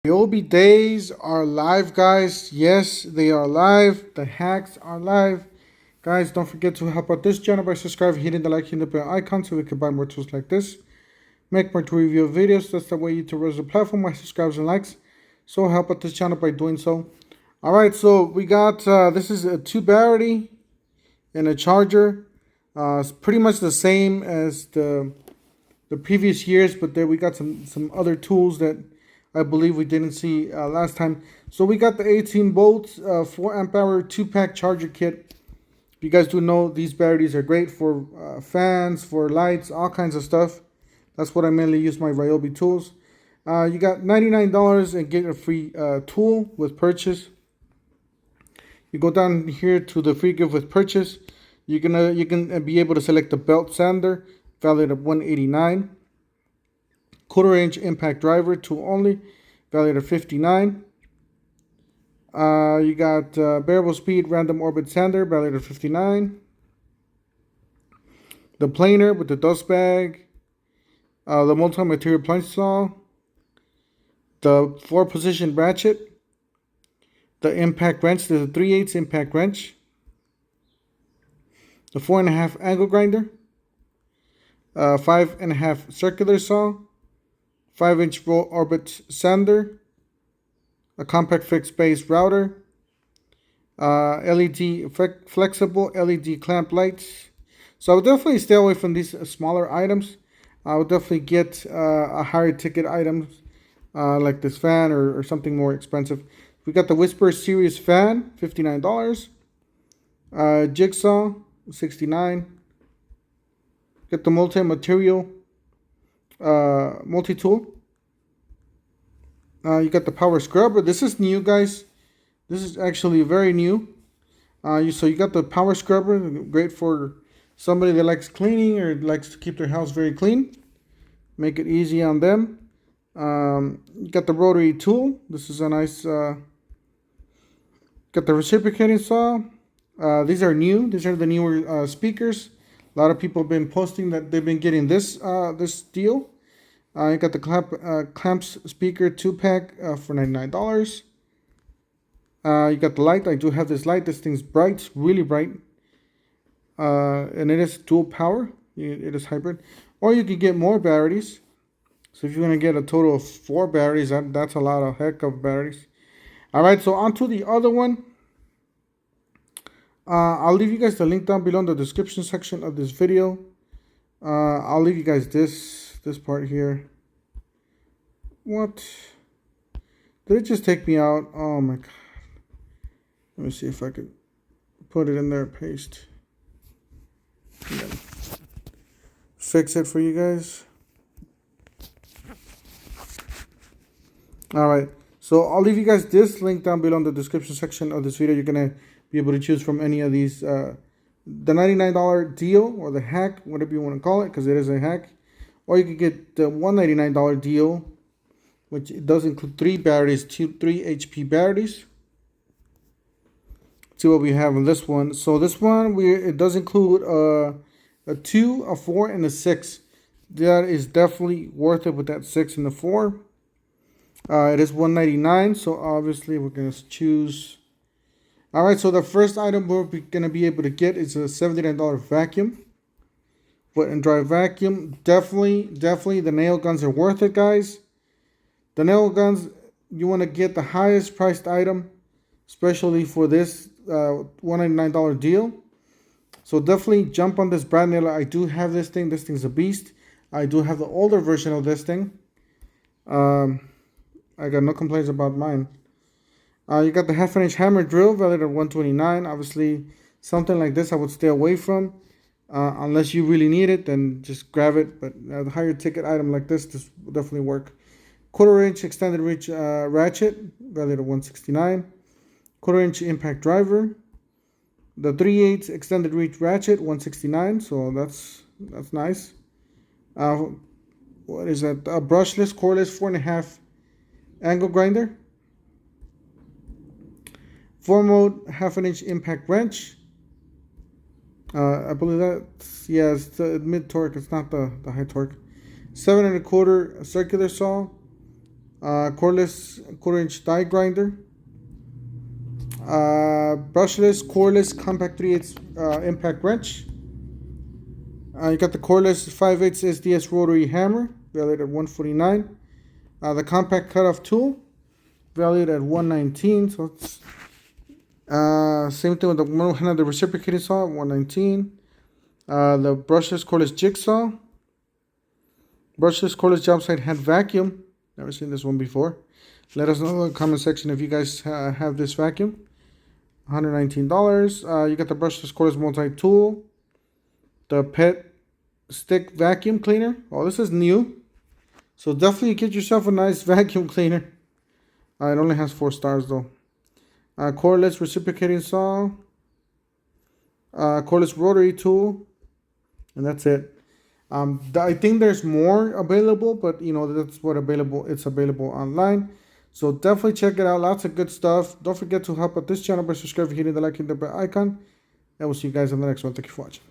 RyobiDays are live, guys. Yes, they are live. The hacks are live. Guys, don't forget to help out this channel by subscribing, hitting the like, hitting the bell icon so we can buy more tools like this. Make more to review videos. That's the way you to raise the platform by subscribes and likes. So help out this channel by doing so. Alright, so we got, this is a 2 battery and a charger. It's pretty much the same as the previous years, but there we got some other tools that I believe we didn't see last time. So we got the 18 volts, 4 amp hour 2-pack charger kit. If you guys do know, these batteries are great for fans, for lights, all kinds of stuff. That's what I mainly use my Ryobi tools. You got $99 and get a free tool with purchase. You go down here to the free gift with purchase. You can be able to select the belt sander, valued at $189. 1/4 inch impact driver tool only, valued at $59. You got variable speed random orbit sander, valued at $59. The planer with the dust bag, the multi-material plunge saw, the 4-position ratchet, the impact wrench, there's a 3/8 impact wrench, the 4.5 angle grinder, 5.5 circular saw, 5-inch roll orbit sander, a compact fixed base router, LED flexible LED clamp lights. So I would definitely stay away from these smaller items. I would definitely get a higher ticket items like this fan or something more expensive. We got the Whisper Series fan, $59. Jigsaw, $69. Get the multi-material multi-tool. You got the power scrubber. This is new, guys. This is actually very new. So you got the power scrubber, great for somebody that likes cleaning or likes to keep their house very clean. Make it easy on them. You got the rotary tool. This is a nice. Got the reciprocating saw. These are new. These are the newer speakers. A lot of people have been posting that they've been getting this deal. You got the clamps speaker 2-pack for $99. You got the light. I do have this light. This thing's bright, really bright. And it is dual power. It is hybrid. Or you could get more batteries. So if you're going to get a total of 4 batteries, that's a lot of heck of batteries. Alright, so on to the other one. I'll leave you guys the link down below in the description section of this video. I'll leave you guys this part here. What? Did it just take me out? Oh my god. Let me see if I could put it in there, paste. And then fix it for you guys. Alright. So I'll leave you guys this link down below in the description section of this video. You're going to be able to choose from any of these. The $99 deal or the hack, whatever you want to call it, because it is a hack. Or you could get the $199 deal, which it does include 3 batteries, 3 HP batteries. Let's see what we have on this one. So this one, it does include a 2, a 4, and a 6. That is definitely worth it with that 6 and the 4. It is $199, so obviously we're going to choose. Alright, so the first item we're going to be able to get is a $79 vacuum. Wet and dry vacuum. Definitely the nail guns are worth it, guys. The nail guns, you want to get the highest priced item, especially for this $199 deal. So definitely jump on this brand nailer. I do have this thing. This thing's a beast. I do have the older version of this thing. I got no complaints about mine. You got the 1/2 inch hammer drill, valued at $129. Obviously, something like this I would stay away from. Unless you really need it, then just grab it. But the higher ticket item like this will definitely work. 1/4 inch extended reach ratchet, valued at $169. 1/4 inch impact driver. The 3/8 extended reach ratchet, $169. So that's nice. What is that? A brushless, cordless 4.5 angle grinder. 4-mode 1/2 inch impact wrench. I believe that's, yeah, it's the mid torque. It's not the high torque. 7 1/4 circular saw. Cordless quarter-inch die grinder. Brushless, cordless, compact 3/8 impact wrench. You got the cordless 5/8 SDS rotary hammer, valued at $149. The compact cutoff tool, valued at $119. So it's same thing with the one hand of the reciprocating saw, $119. The brushless cordless jigsaw. Brushless cordless job site hand vacuum. Never seen this one before. Let us know in the comment section if you guys have this vacuum. $119. You got the brushless cordless multi-tool. The pet stick vacuum cleaner. Oh, this is new. So definitely get yourself a nice vacuum cleaner. It only has 4 stars though. Cordless reciprocating saw. Cordless rotary tool. And that's it. I think there's more available, but you know, that's what it's available online. So definitely check it out. Lots of good stuff. Don't forget to help out this channel by subscribing, hitting the like and the bell icon. And we'll see you guys in the next one. Thank you for watching.